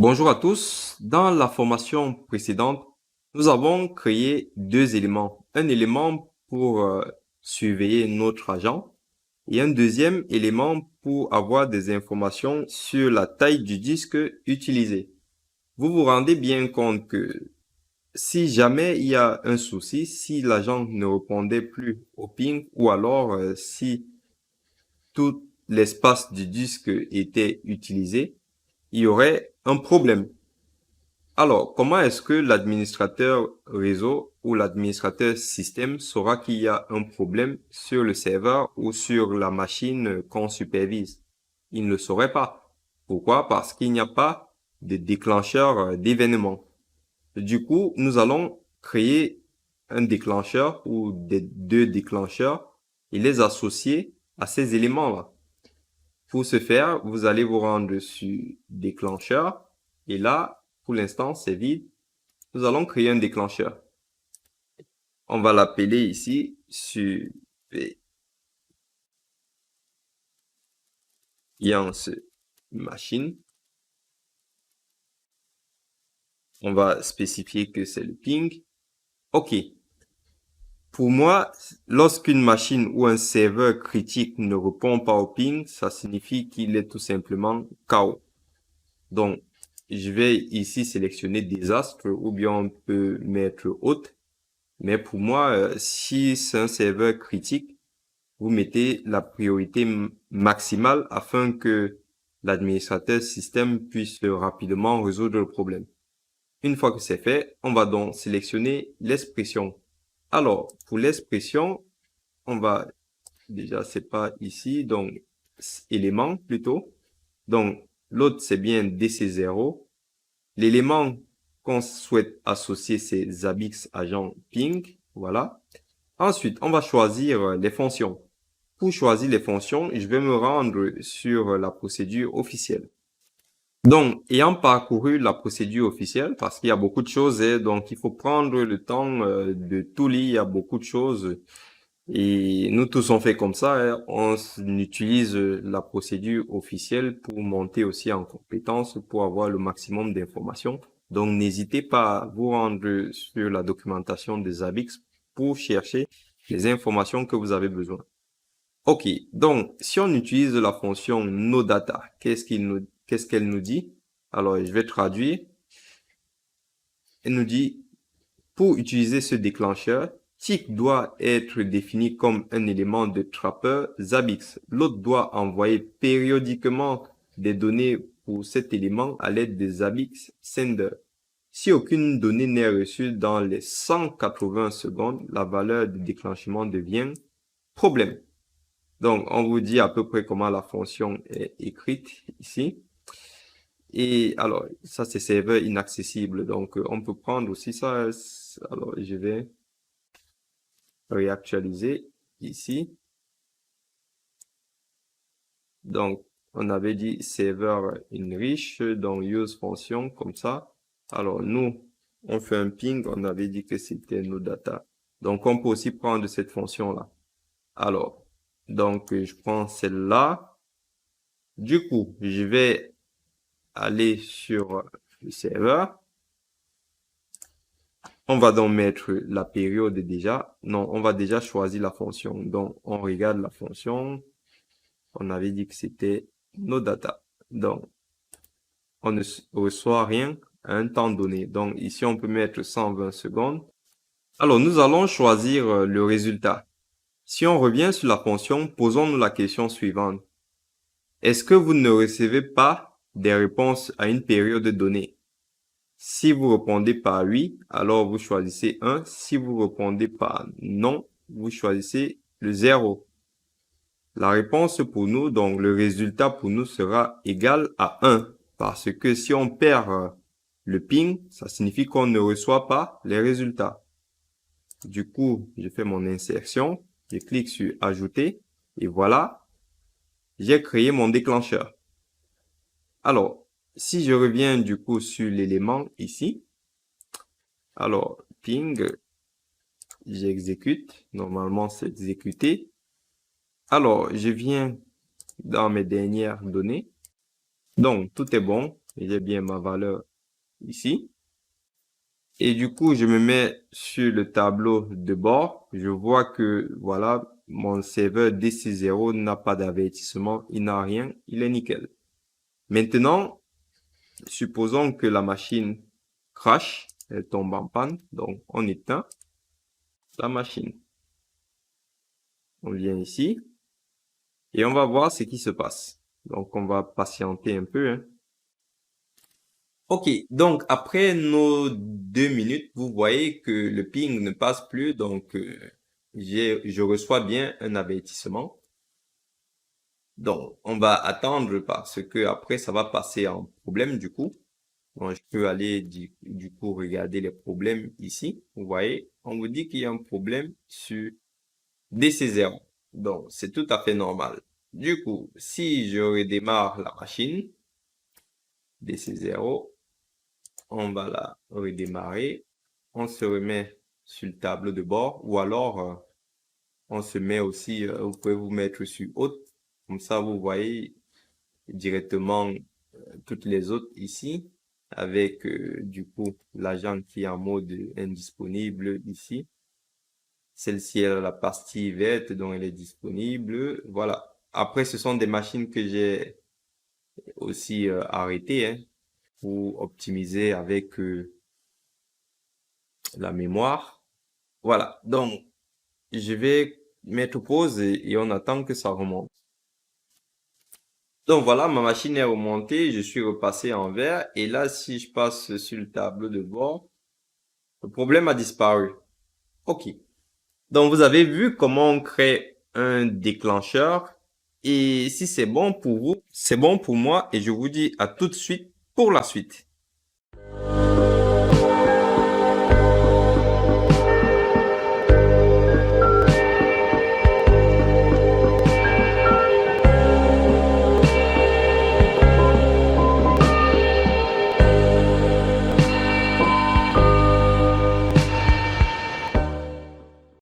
Bonjour à tous. Dans la formation précédente, nous avons créé deux éléments. Un élément pour surveiller notre agent et un deuxième élément pour avoir des informations sur la taille du disque utilisé. Vous vous rendez bien compte que si jamais il y a un souci, si l'agent ne répondait plus au ping ou alors si tout l'espace du disque était utilisé, il y aurait un problème. Alors, comment est-ce que l'administrateur réseau ou l'administrateur système saura qu'il y a un problème sur le serveur ou sur la machine qu'on supervise? Il ne le saurait pas. Pourquoi? Parce qu'il n'y a pas de déclencheur d'événement. Du coup, nous allons créer un déclencheur ou deux déclencheurs et les associer à ces éléments-là. Pour ce faire, vous allez vous rendre sur déclencheur et là, pour l'instant, c'est vide. Nous allons créer un déclencheur. On va l'appeler ici surveillance machine. On va spécifier que c'est le ping. OK. Pour moi, lorsqu'une machine ou un serveur critique ne répond pas au ping, ça signifie qu'il est tout simplement KO. Donc, je vais ici sélectionner désastre ou bien on peut mettre haute. Mais pour moi, si c'est un serveur critique, vous mettez la priorité maximale afin que l'administrateur système puisse rapidement résoudre le problème. Une fois que c'est fait, on va donc sélectionner l'expression. Alors, pour l'expression, on va, déjà c'est pas ici, donc élément plutôt. Donc, l'autre c'est bien DC0. L'élément qu'on souhaite associer, c'est Zabbix agent ping. Voilà. Ensuite, on va choisir les fonctions. Pour choisir les fonctions, je vais me rendre sur la procédure officielle. Donc, ayant parcouru la procédure officielle, parce qu'il y a beaucoup de choses, donc il faut prendre le temps de tout lire, il y a beaucoup de choses. Et nous tous on fait comme ça, on utilise la procédure officielle pour monter aussi en compétence, pour avoir le maximum d'informations. Donc, n'hésitez pas à vous rendre sur la documentation des Zabbix pour chercher les informations que vous avez besoin. OK, donc si on utilise la fonction noData, qu'est-ce qu'elle nous dit? Alors, je vais traduire. Elle nous dit, pour utiliser ce déclencheur, tick doit être défini comme un élément de trapper Zabbix. L'autre doit envoyer périodiquement des données pour cet élément à l'aide des Zabbix sender. Si aucune donnée n'est reçue dans les 180 secondes, la valeur de déclenchement devient problème. Donc, on vous dit à peu près comment la fonction est écrite ici. Et alors, ça, c'est serveur inaccessible. Donc, on peut prendre aussi ça. Alors, je vais réactualiser ici. Donc, on avait dit serveur enrich, donc use fonction comme ça. Alors, nous, on fait un ping. On avait dit que c'était nos data. Donc, on peut aussi prendre cette fonction-là. Alors, donc, je prends celle-là. Du coup, je vais aller sur le serveur. On va donc mettre la période déjà. Non, on va déjà choisir la fonction. Donc, on regarde la fonction. On avait dit que c'était nos data. Donc, on ne reçoit rien à un temps donné. Donc, ici, on peut mettre 120 secondes. Alors, nous allons choisir le résultat. Si on revient sur la fonction, posons-nous la question suivante. Est-ce que vous ne recevez pas des réponses à une période donnée? Si vous répondez par oui, alors vous choisissez 1. Si vous répondez par non, vous choisissez le 0. La réponse pour nous, donc le résultat pour nous sera égal à 1. Parce que si on perd le ping, ça signifie qu'on ne reçoit pas les résultats. Du coup, je fais mon insertion, je clique sur ajouter et voilà, j'ai créé mon déclencheur. Alors, si je reviens du coup sur l'élément ici, alors ping, j'exécute, normalement c'est exécuté. Alors, je viens dans mes dernières données. Donc, tout est bon. et j'ai bien ma valeur ici. Et du coup, je me mets sur le tableau de bord. Je vois que, voilà, mon serveur DC0 n'a pas d'avertissement, il n'a rien, il est nickel. Maintenant, supposons que la machine crash, elle tombe en panne, donc on éteint la machine. On vient ici et on va voir ce qui se passe. Donc, on va patienter un peu, hein. Ok, donc après nos 2 minutes, vous voyez que le ping ne passe plus, donc je reçois bien un avertissement. Donc, on va attendre parce que après ça va passer en problème du coup. Donc, je peux aller du coup regarder les problèmes ici. Vous voyez, on vous dit qu'il y a un problème sur DC0. Donc, c'est tout à fait normal. Du coup, si je redémarre la machine, DC0, on va la redémarrer. On se remet sur le tableau de bord ou alors on se met aussi, vous pouvez vous mettre sur haute. Comme ça, vous voyez directement toutes les autres ici avec du coup l'agent qui est en mode indisponible ici. Celle-ci est la partie verte dont elle est disponible. Voilà. Après, ce sont des machines que j'ai aussi arrêtées hein, pour optimiser avec la mémoire. Voilà. Donc, je vais mettre pause et on attend que ça remonte. Donc voilà, ma machine est remontée, je suis repassé en vert et là, si je passe sur le tableau de bord, le problème a disparu. Ok. Donc vous avez vu comment on crée un déclencheur et si c'est bon pour vous, c'est bon pour moi et je vous dis à tout de suite pour la suite.